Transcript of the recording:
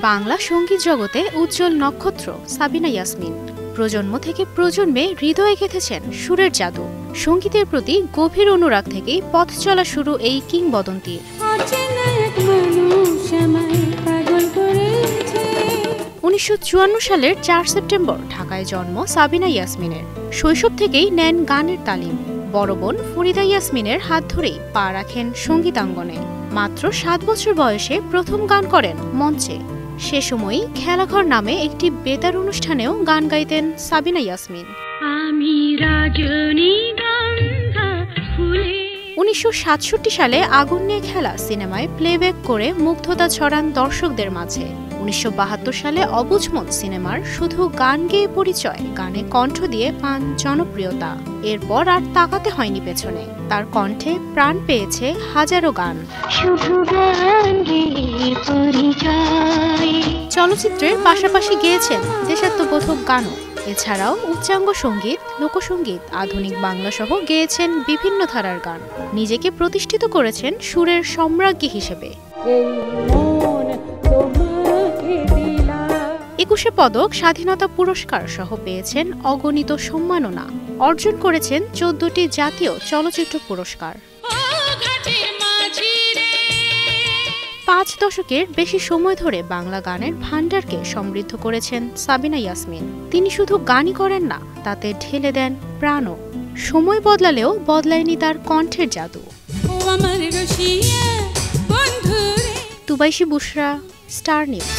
বাংলা সঙ্গীত জগতে উজ্জ্বল নক্ষত্র সাবিনা ইয়াসমিন প্রজন্ম থেকে প্রজন্মে হৃদয়ে গেঁথেছেন সুরের জাদু। সঙ্গীতের প্রতি গভীর অনুরাগ থেকেই পথ চলা শুরু এই কিংবদন্তির। 1954 সালের 4 সেপ্টেম্বর ঢাকায় জন্ম সাবিনা ইয়াসমিনের। শৈশব থেকেই নেন গানের তালিম। বড় বোন ফরিদা ইয়াসমিনের হাত ধরেই পা রাখেন সঙ্গীতাঙ্গনে। মাত্র 7 বছর বয়সে প্রথম গান করেন মঞ্চে। সে সময়ই খেলাঘর নামে একটি বেতার অনুষ্ঠানেও গান গাইতেন সাবিনা ইয়াসমিন। 1967 সালে আগুন নিয়ে খেলা সিনেমায় প্লেব্যাক করে মুগ্ধতা ছড়ান দর্শকদের মাঝে। 1972 সালে অবুঝ মন সিনেমার শুধু গান গেয়ে পরিচয় গানে কণ্ঠ দিয়ে পান জনপ্রিয়তা। এরপর আর তাকাতে হয়নি পেছনে, তার কণ্ঠে প্রাণ পেয়েছে হাজারো গান। চলচ্চিত্রের পাশাপাশি গেয়েছেন দেশাত্মবোধক গানও। এছাড়াও উচ্চাঙ্গ সঙ্গীত, লোকসঙ্গীত, আধুনিক বাংলা সহ গেয়েছেন বিভিন্ন ধারার গান। নিজেকে প্রতিষ্ঠিত করেছেন সুরের সম্রাজ্ঞী হিসেবে। 21 পদক, স্বাধীনতা পুরস্কার সহ পেয়েছেন অগণিত সম্মাননা। অর্জন করেছেন 14টি জাতীয় চলচ্চিত্র পুরস্কার। 5 দশকের বেশি সময় ধরে বাংলা গানের ভান্ডারকে সমৃদ্ধ করেছেন সাবিনা ইয়াসমিন। তিনি শুধু গানই করেন না, তাতে ঢেলে দেন প্রাণও। সময় বদলালেও বদলায়নি তার কণ্ঠের জাদু। তুবাইশি বুশরা, স্টার নিউজ।